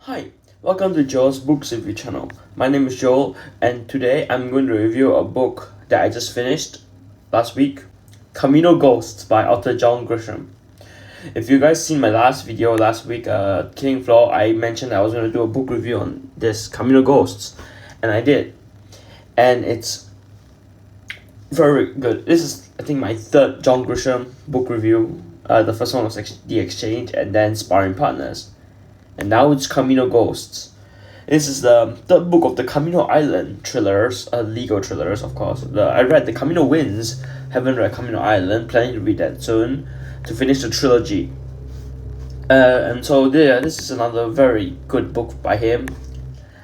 Hi, welcome to Joel's Books Review channel. My name is Joel, and today I'm going to review a book that I just finished last week, Camino Ghosts by author John Grisham. If you guys seen my last video last week, Killing Floor, I mentioned I was going to do a book review on this Camino Ghosts, and I did. And it's very good. This is, I think, my third John Grisham book review. The first one was The Exchange, and then Sparring Partners. And now it's Camino Ghosts. This is the third book of the Camino Island thrillers, legal thrillers, of course. I read the Camino Winds, haven't read Camino Island, planning to read that soon to finish the trilogy. And so this is another very good book by him.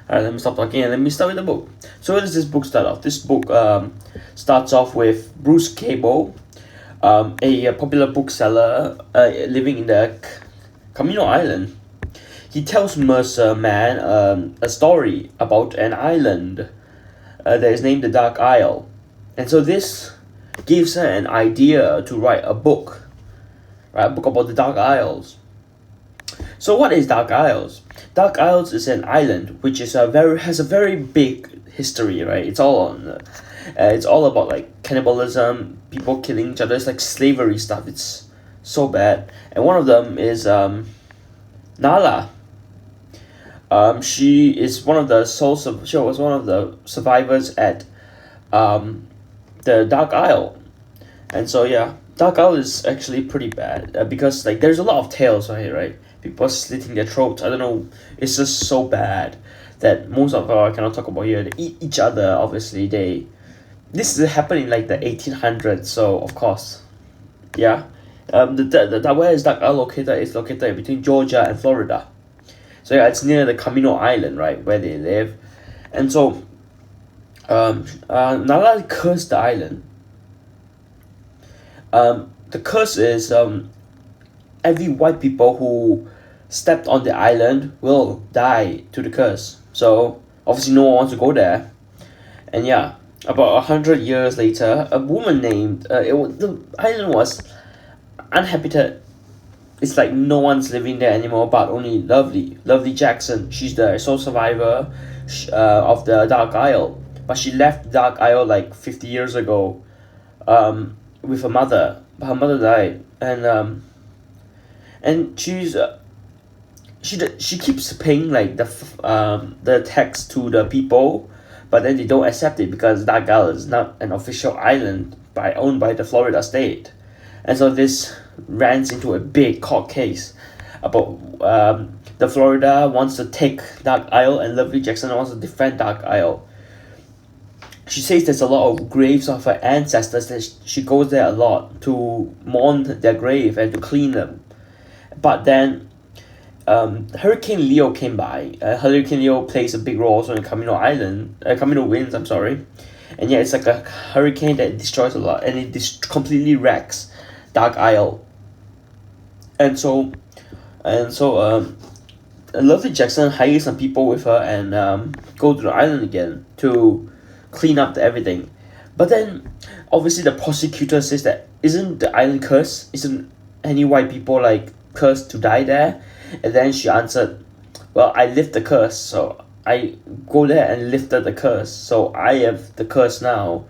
Alright, let me stop talking and let me start with the book. So where does this book start off? This book starts off with Bruce Cabell, a popular bookseller living in the Camino Island. He tells Mercer Man a story about an island that is named the Dark Isle. And so this gives her an idea to write a book. Right, a book about the Dark Isles. So what is Dark Isles? Dark Isles is an island which has a very big history, right? It's all about like cannibalism, people killing each other. It's like slavery stuff. It's so bad. And one of them is Nala. She was one of the survivors at the Dark Isle. And so Dark Isle is actually pretty bad because like there's a lot of tales right? People slitting their throats. I don't know. It's just so bad that most of I cannot talk about here. They eat each other. Obviously, this happened in like the 1800s. So of course, yeah. Where is Dark Isle located? It's located between Georgia and Florida. So it's near the Camino Island, right, where they live. And so Nala cursed the island. The curse is every white people who stepped on the island will die to the curse. So obviously no one wants to go there. And about 100 years later, a woman named the island was uninhabited. It's like no one's living there anymore, but only Lovely Jackson. She's the sole survivor of the Dark Isle, but she left Dark Isle like 50 years ago with her mother. But her mother died, and she's she keeps paying like the tax to the people, but then they don't accept it because Dark Isle is not an official island owned by the Florida state. And so this runs into a big court case about the Florida wants to take Dark Isle and Lovely Jackson wants to defend Dark Isle. She says there's a lot of graves of her ancestors that she goes there a lot to mourn their grave and to clean them. But then Hurricane Leo came by. Hurricane Leo plays a big role also in Camino Winds, I'm sorry. And it's like a hurricane that destroys a lot and it completely wrecks Dark Isle. And so Lovely Jackson hires some people with her and go to the island again to clean up everything. But then obviously the prosecutor says that isn't the island cursed? Isn't any white people like cursed to die there? And then she answered, well, I lift the curse, so I go there and lifted the curse, so I have the curse now.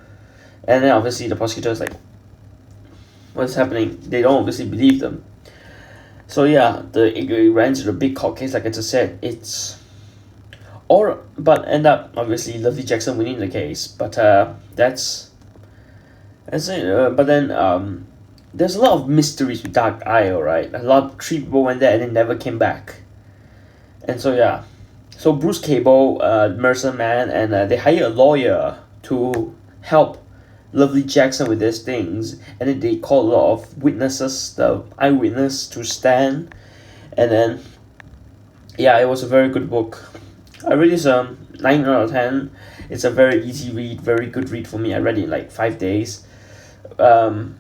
And then obviously the prosecutor is like, what's happening? They don't obviously believe them. So it ran to the big court case, like I just said. But end up obviously Lovely Jackson winning the case. But that's it. But then there's a lot of mysteries with Dark Isle, right? Three people went there and they never came back. And so so Bruce Cabell, Mercer Man, and they hire a lawyer to help Lovely Jackson with these things, and then they call a lot of witnesses, the eyewitness, to stand. And then it was a very good book. I read this 9 out of 10. It's a very easy read, very good read for me. I read it in like 5 days. I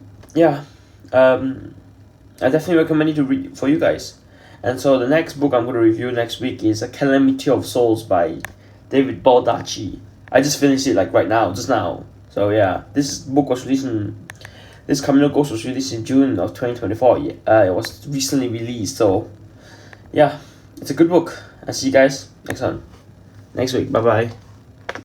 definitely recommend it to read for you guys. And so the next book I'm going to review next week is A Calamity of Souls by David Baldacci. I just finished it like right now, just now. So this Camino Ghosts was released in June of 2024. It was recently released, so it's a good book. and see you guys next week. Bye bye.